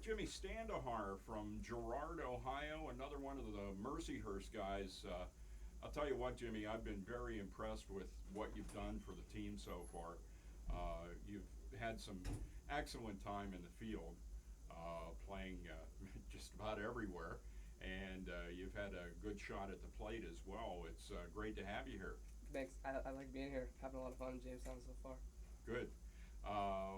Jimmy Standohar from Girard, Ohio, another one of the Mercyhurst guys. I'll tell you what, Jimmy, I've been very impressed with what you've done for the team so far. You've had some excellent time in the field, playing just about everywhere, and you've had a good shot at the plate as well. It's great to have you here. Thanks. I like being here. Having a lot of fun in Jamestown so far. Good.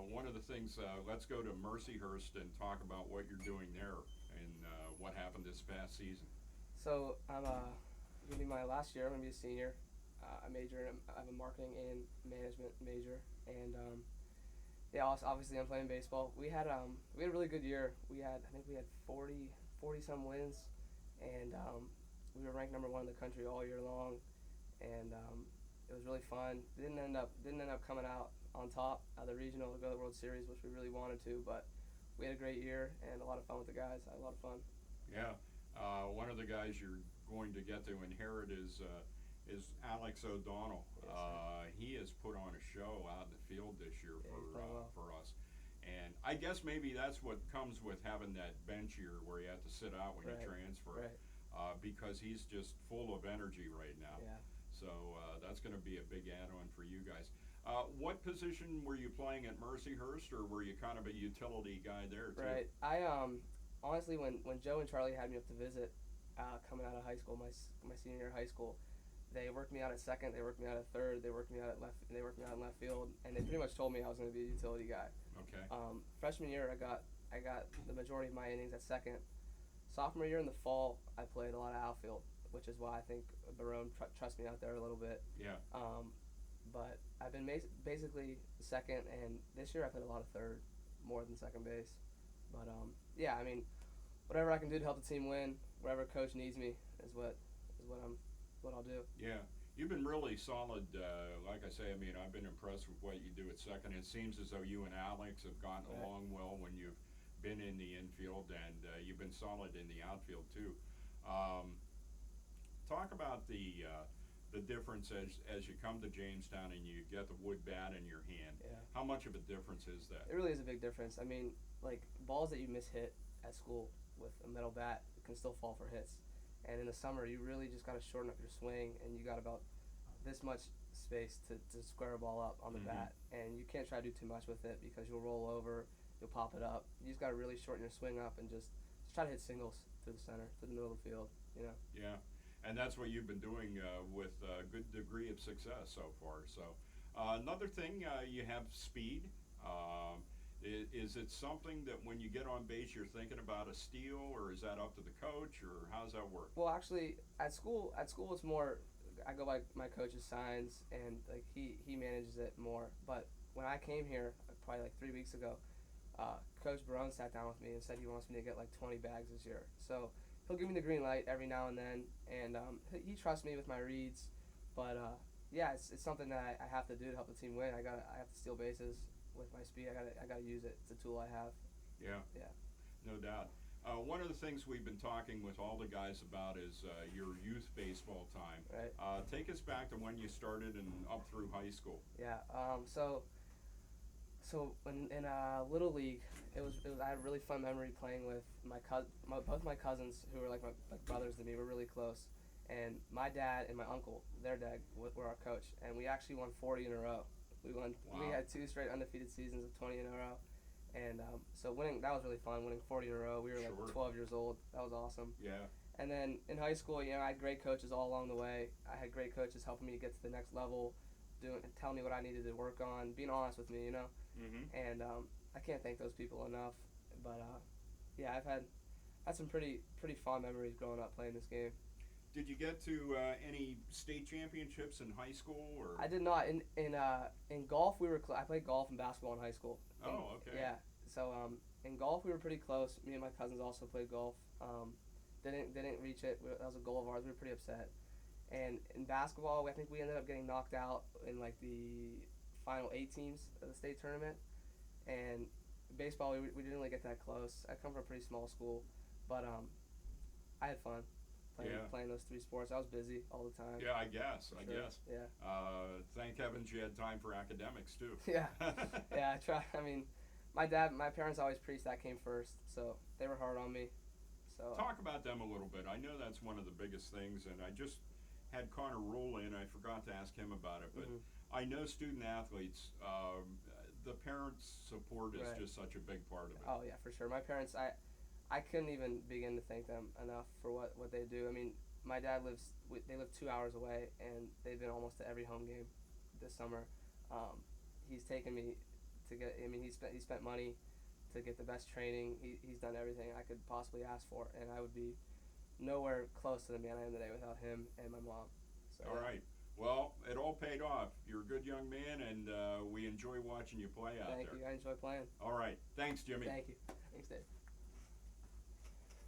One of the things, let's go to Mercyhurst and talk about what you're doing there and what happened this past season. So I'm gonna be my last year. I'm gonna be a senior. I major. I have a marketing and management major, and yeah, obviously I'm playing baseball. We had a really good year. I think we had 40 some wins, and we were ranked number one in the country all year long, and it was really fun. Didn't end up coming out on top of the regional to go to the World Series, which we really wanted to, but we had a great year and a lot of fun with the guys. I had a lot of fun. Yeah, one of the guys you're going to get to inherit is Alex O'Donnell. Yes, He has put on a show out in the field this year yeah, he's playing well. for us, and I guess maybe that's what comes with having that bench year where you have to sit out when you Right, transfer, right. because he's just full of energy right now. Yeah. So that's going to be a big add-on for you guys. What position were you playing at Mercyhurst, or were you kind of a utility guy there too? Right. I honestly, when Joe and Charlie had me up to visit, coming out of high school, my senior year of high school, they worked me out at second. They worked me out at third. They worked me out at left. They worked me out in left field, and they pretty much told me I was going to be a utility guy. Okay. Freshman year, I got the majority of my innings at second. Sophomore year in the fall, I played a lot of outfield, which is why I think Barone trusts me out there a little bit. Yeah. But I've been basically second, and this year I played a lot of third, more than second base. But yeah, I mean, whatever I can do to help the team win, wherever coach needs me, is what I'll do. Yeah. You've been really solid. Like I say, I mean, I've been impressed with what you do at second. It seems as though you and Alex have gotten Right. along well when you've been in the infield, and you've been solid in the outfield too. Um, Talk about the difference as you come to Jamestown and you get the wood bat in your hand. Yeah. How much of a difference is that? It really is a big difference. I mean, like balls that you miss hit at school with a metal bat can still fall for hits. And in the summer, you really just got to shorten up your swing, and you got about this much space to square a ball up on the Mhm. bat. And you can't try to do too much with it because you'll roll over, you'll pop it up. You just got to really shorten your swing up and just try to hit singles through the center, through the middle of the field. You know. Yeah, and that's what you've been doing with a good degree of success so far. So another thing, you have speed. Is it something that when you get on base you're thinking about a steal, or is that up to the coach, or how does that work? Well, actually, at school it's more. I go by my coach's signs, and like he manages it more. But when I came here, probably like 3 weeks ago, Coach Barone sat down with me and said he wants me to get like 20 bags this year. So he'll give me the green light every now and then, and he trusts me with my reads. But yeah, it's something that I have to do to help the team win. I have to steal bases with my speed. I gotta use it. It's a tool I have. Yeah, Yeah. no doubt. One of the things we've been talking with all the guys about is your youth baseball time. Right. Take us back to when you started and up through high school. Yeah. So when in little league, it was I had a really fun memory playing with both my cousins who were like brothers to me. Were really close, and my dad and my uncle, their dad, were our coach, and we actually won 40 in a row. We won. Wow. We had 2 straight undefeated seasons of 20 in a row, and so winning that was really fun. Winning 40 in a row. We were Sure. like 12 years old. That was awesome. Yeah. And then in high school, I had great coaches all along the way. I had great coaches helping me to get to the next level, telling me what I needed to work on, being honest with me, Mm-hmm. And I can't thank those people enough. But yeah, I've had some pretty fond memories growing up playing this game. Did you get to any state championships in high school, or? I did not in golf. I played golf and basketball in high school. Oh, okay. Yeah. So in golf we were pretty close. Me and my cousins also played golf. Didn't reach it. That was a goal of ours. We were pretty upset. And in basketball, I think we ended up getting knocked out in like the final 8 teams of the state tournament. And baseball, we didn't really get that close. I come from a pretty small school, but I had fun playing those 3 sports. I was busy all the time. Yeah, I guess. I Sure. guess. Yeah. Thank heavens you had time for academics too. Yeah. Yeah. I try. I mean, my parents always preached that came first, so they were hard on me. So Talk about them a little bit. I know that's one of the biggest things, and I just had Connor Rule in. I forgot to ask him about it, but I know student athletes. The parents' support is Right. just such a big part of it. Oh yeah, for sure. My parents, I couldn't even begin to thank them enough for what they do. I mean, my dad they live 2 hours away, and they've been almost to every home game this summer. He's taken me to get. I mean, he spent money to get the best training. He's done everything I could possibly ask for, and I would be nowhere close to the man I am today without him and my mom. So, All right. Well, it all paid off. You're a good young man, and we enjoy watching you play out Thank there. you. I enjoy playing. All right. Thanks, Jimmy. Thank you. Thanks, Dave.